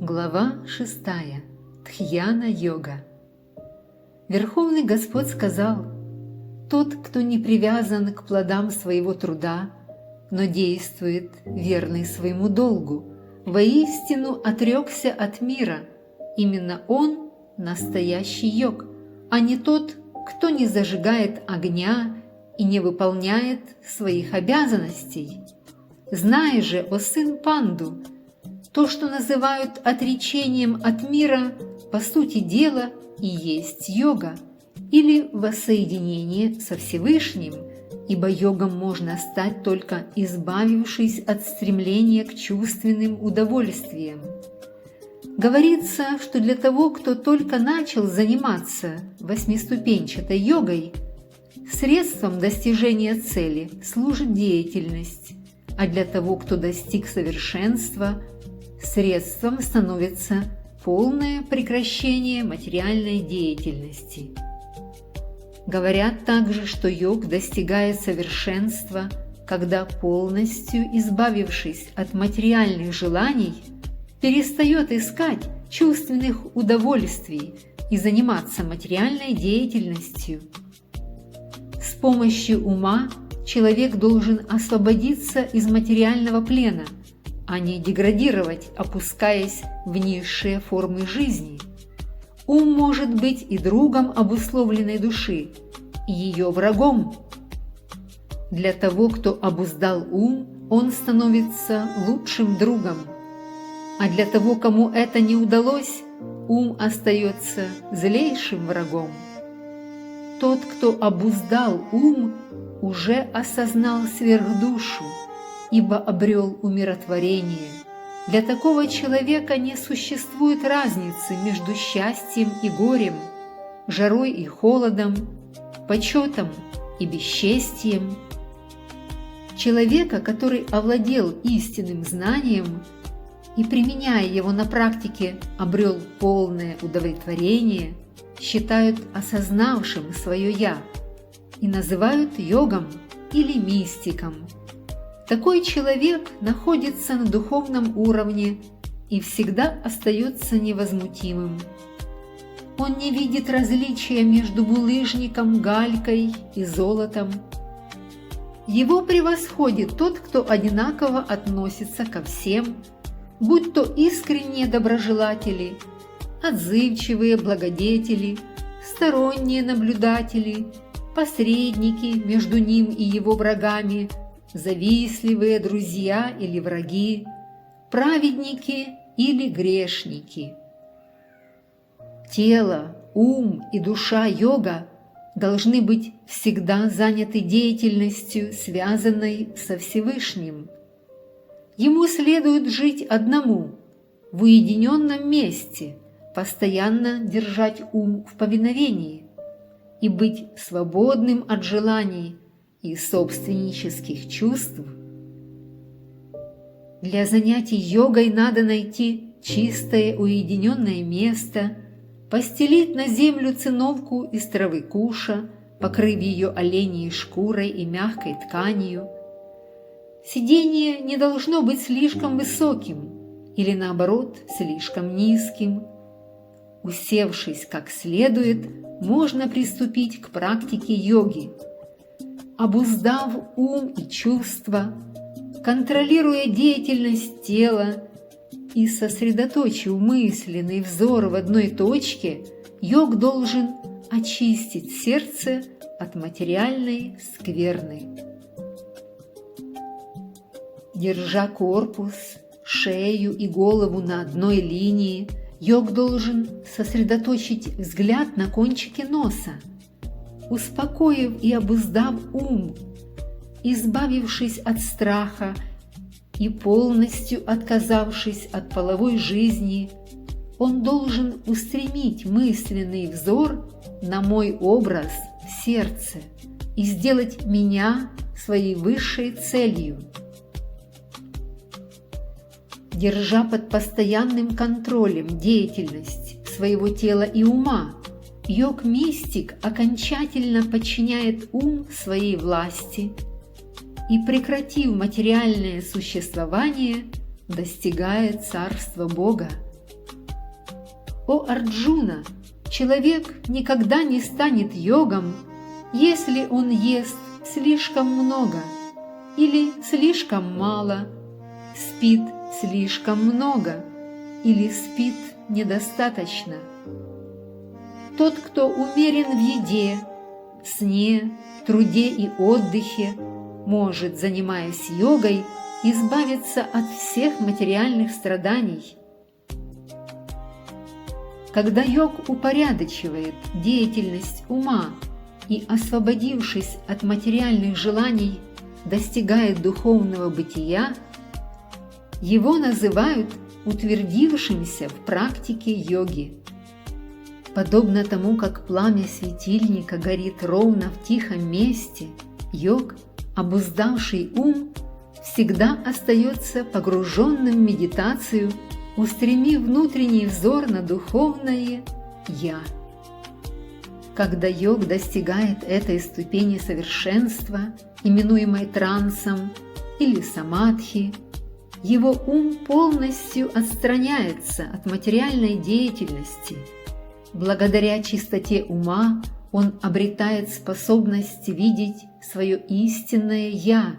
Глава 6. Дхьяна-йога. Верховный Господь сказал: «Тот, кто не привязан к плодам своего труда, но действует верный своему долгу, воистину отрекся от мира. Именно он настоящий йог, а не тот, кто не зажигает огня и не выполняет своих обязанностей. Знай же, о сын Панду, то, что называют отречением от мира, по сути дела и есть йога, или воссоединение со Всевышним, ибо йогом можно стать только избавившись от стремления к чувственным удовольствиям. Говорится, что для того, кто только начал заниматься восьмиступенчатой йогой, средством достижения цели служит деятельность, а для того, кто достиг совершенства, средством становится полное прекращение материальной деятельности. Говорят также, что йог достигает совершенства, когда, полностью избавившись от материальных желаний, перестает искать чувственных удовольствий и заниматься материальной деятельностью. С помощью ума человек должен освободиться из материального плена, а не деградировать, опускаясь в низшие формы жизни. Ум может быть и другом обусловленной души, и ее врагом. Для того, кто обуздал ум, он становится лучшим другом, а для того, кому это не удалось, ум остается злейшим врагом. Тот, кто обуздал ум, уже осознал сверхдушу, ибо обрел умиротворение. Для такого человека не существует разницы между счастьем и горем, жарой и холодом, почетом и бесчестием. Человека, который овладел истинным знанием и, применяя его на практике, обрел полное удовлетворение, считают осознавшим свое «я» и называют йогом или мистиком. Такой человек находится на духовном уровне и всегда остается невозмутимым. Он не видит различия между булыжником, галькой и золотом. Его превосходит тот, кто одинаково относится ко всем, будь то искренние доброжелатели, отзывчивые благодетели, сторонние наблюдатели, посредники между ним и его врагами, завистливые друзья или враги, праведники или грешники. Тело, ум и душа йога должны быть всегда заняты деятельностью, связанной со Всевышним. Ему следует жить одному, в уединенном месте, постоянно держать ум в повиновении и быть свободным от желаний и собственнических чувств. Для занятий йогой надо найти чистое уединенное место, постелить на землю циновку из травы куша, покрыв ее оленьей шкурой и мягкой тканью. Сидение не должно быть слишком высоким или, наоборот, слишком низким. Усевшись как следует, можно приступить к практике йоги. Обуздав ум и чувства, контролируя деятельность тела и сосредоточив мысленный взор в одной точке, йог должен очистить сердце от материальной скверны. Держа корпус, шею и голову на одной линии, йог должен сосредоточить взгляд на кончике носа. Успокоив и обуздав ум, избавившись от страха и полностью отказавшись от половой жизни, он должен устремить мысленный взор на мой образ в сердце и сделать меня своей высшей целью. Держа под постоянным контролем деятельность своего тела и ума, йог-мистик окончательно подчиняет ум своей власти и, прекратив материальное существование, достигает царства Бога. О Арджуна, человек никогда не станет йогом, если он ест слишком много или слишком мало, спит слишком много или спит недостаточно. Тот, кто умерен в еде, сне, труде и отдыхе, может, занимаясь йогой, избавиться от всех материальных страданий. Когда йог упорядочивает деятельность ума и, освободившись от материальных желаний, достигает духовного бытия, его называют утвердившимся в практике йоги. Подобно тому, как пламя светильника горит ровно в тихом месте, йог, обуздавший ум, всегда остается погруженным в медитацию, устремив внутренний взор на духовное «Я». Когда йог достигает этой ступени совершенства, именуемой трансом или самадхи, его ум полностью отстраняется от материальной деятельности. Благодаря чистоте ума он обретает способность видеть свое истинное «Я»,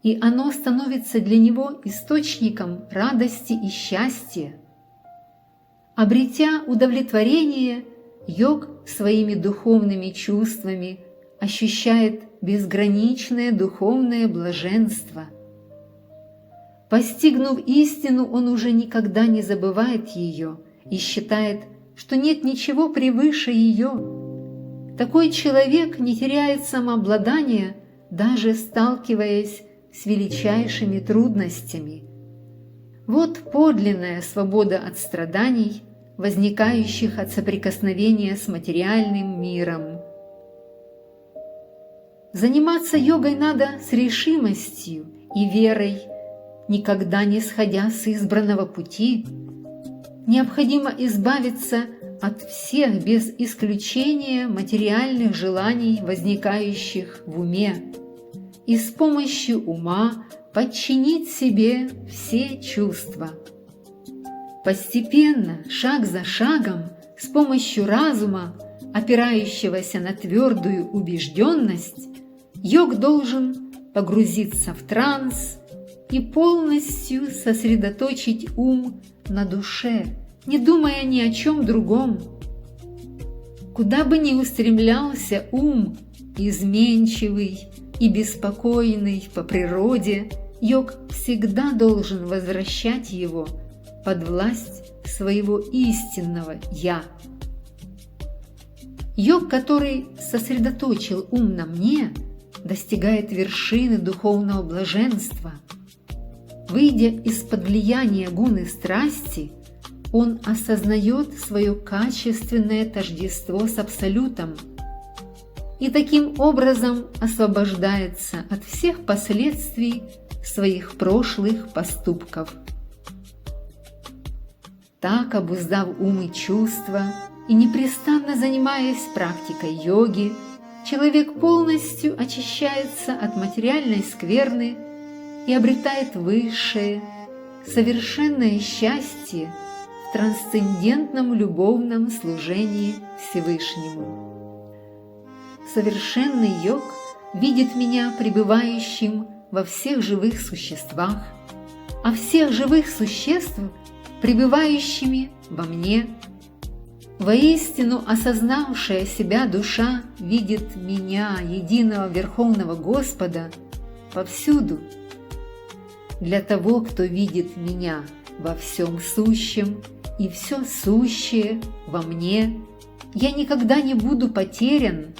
и оно становится для него источником радости и счастья. Обретя удовлетворение, йог своими духовными чувствами ощущает безграничное духовное блаженство. Постигнув истину, он уже никогда не забывает ее и считает, что нет ничего превыше ее. Такой человек не теряет самообладания, даже сталкиваясь с величайшими трудностями. Вот подлинная свобода от страданий, возникающих от соприкосновения с материальным миром. Заниматься йогой надо с решимостью и верой, никогда не сходя с избранного пути. Необходимо избавиться от всех без исключения материальных желаний, возникающих в уме, и с помощью ума подчинить себе все чувства. Постепенно, шаг за шагом, с помощью разума, опирающегося на твердую убежденность, йог должен погрузиться в транс и полностью сосредоточить ум на душе, не думая ни о чем другом. Куда бы ни устремлялся ум, изменчивый и беспокойный по природе, йог всегда должен возвращать его под власть своего истинного «Я». Йог, который сосредоточил ум на мне, достигает вершины духовного блаженства. Выйдя из-под влияния гуны страсти, он осознает свое качественное тождество с Абсолютом и таким образом освобождается от всех последствий своих прошлых поступков. Так, обуздав ум и чувства и непрестанно занимаясь практикой йоги, человек полностью очищается от материальной скверны и обретает высшее, совершенное счастье в трансцендентном любовном служении Всевышнему. Совершенный йог видит меня пребывающим во всех живых существах, а всех живых существ пребывающими во мне. Воистину осознавшая себя душа видит меня, единого Верховного Господа, повсюду. Для того, кто видит меня во всем сущем и все сущее во мне, я никогда не буду потерян,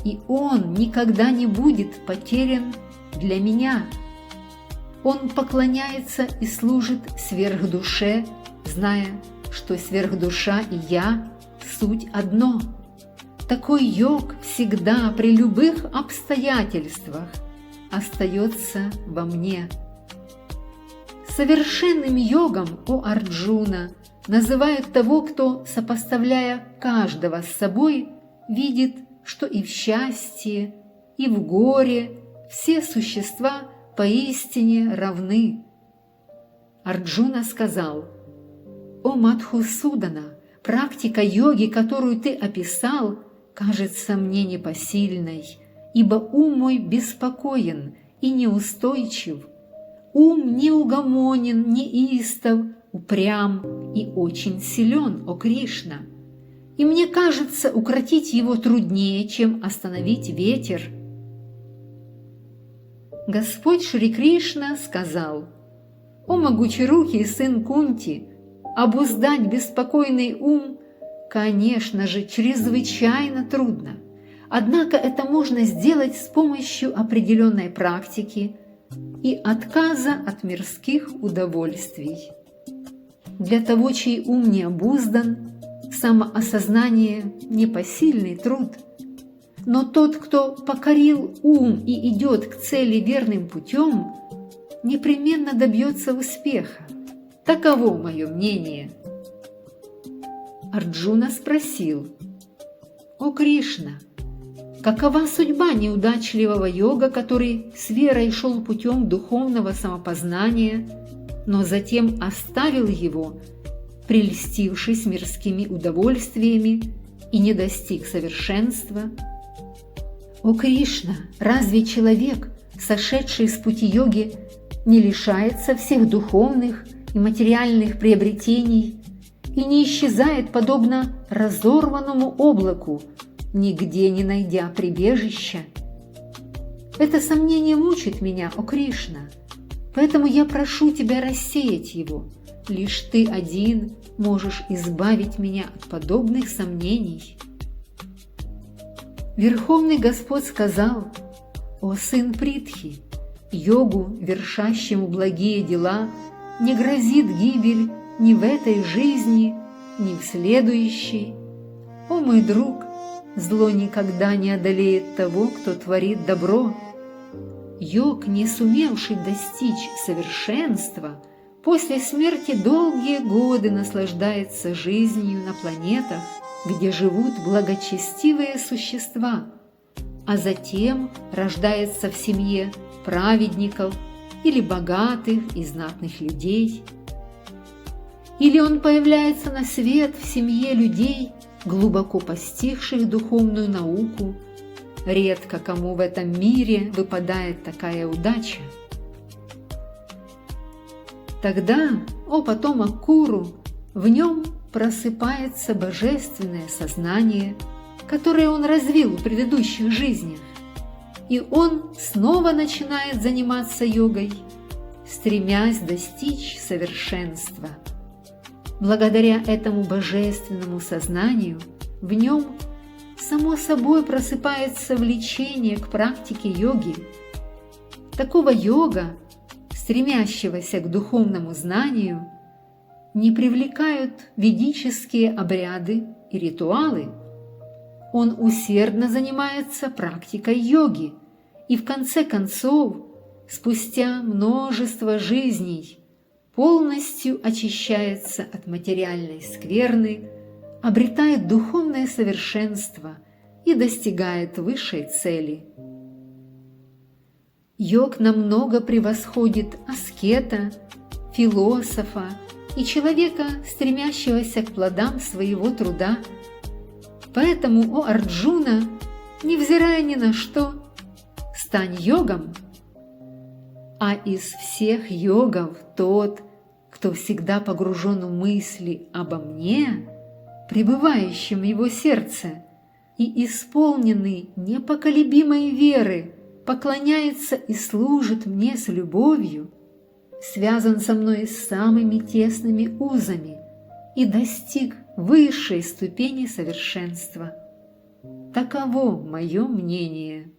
и он никогда не будет потерян для меня. Он поклоняется и служит сверхдуше, зная, что сверхдуша и я – суть одно. Такой йог всегда при любых обстоятельствах остается во мне. Совершенным йогом, о Арджуна, называют того, кто, сопоставляя каждого с собой, видит, что и в счастье, и в горе все существа поистине равны. Арджуна сказал: «О Мадхусудана, практика йоги, которую ты описал, кажется мне непосильной, ибо ум мой беспокоен и неустойчив. Ум неугомонен, неистов, упрям и очень силен, о Кришна. И мне кажется, укротить его труднее, чем остановить ветер. Господь Шри Кришна сказал: «О могучерукий сын Кунти, обуздать беспокойный ум, конечно же, чрезвычайно трудно. Однако это можно сделать с помощью определенной практики и отказа от мирских удовольствий. Для того, чей ум не обуздан, самоосознание – непосильный труд. Но тот, кто покорил ум и идет к цели верным путем, непременно добьется успеха. Таково мое мнение». Арджуна спросил: «О Кришна, какова судьба неудачливого йога, который с верой шел путем духовного самопознания, но затем оставил его, прельстившись мирскими удовольствиями, и не достиг совершенства? О Кришна, разве человек, сошедший с пути йоги, не лишается всех духовных и материальных приобретений и не исчезает, подобно разорванному облаку, нигде не найдя прибежища? Это сомнение мучит меня, о Кришна, поэтому я прошу тебя рассеять его. Лишь ты один можешь избавить меня от подобных сомнений». Верховный Господь сказал: «О сын Притхи, йогу, вершащему благие дела, не грозит гибель ни в этой жизни, ни в следующей. О мой друг, зло никогда не одолеет того, кто творит добро. Йог, не сумевший достичь совершенства, после смерти долгие годы наслаждается жизнью на планетах, где живут благочестивые существа, а затем рождается в семье праведников или богатых и знатных людей. Или он появляется на свет в семье людей, глубоко постигших духовную науку. Редко кому в этом мире выпадает такая удача. Тогда, о потомок Куру, в нем просыпается божественное сознание, которое он развил в предыдущих жизнях, и он снова начинает заниматься йогой, стремясь достичь совершенства. Благодаря этому божественному сознанию в нем само собой просыпается влечение к практике йоги. Такого йога, стремящегося к духовному знанию, не привлекают ведические обряды и ритуалы. Он усердно занимается практикой йоги и в конце концов, спустя множество жизней, полностью очищается от материальной скверны, обретает духовное совершенство и достигает высшей цели. Йог намного превосходит аскета, философа и человека, стремящегося к плодам своего труда. Поэтому, о Арджуна, невзирая ни на что, стань йогом. А из всех йогов тот, кто всегда погружен в мысли обо мне, пребывающем в его сердце, и исполненный непоколебимой веры, поклоняется и служит мне с любовью, связан со мной самыми тесными узами и достиг высшей ступени совершенства. Таково мое мнение.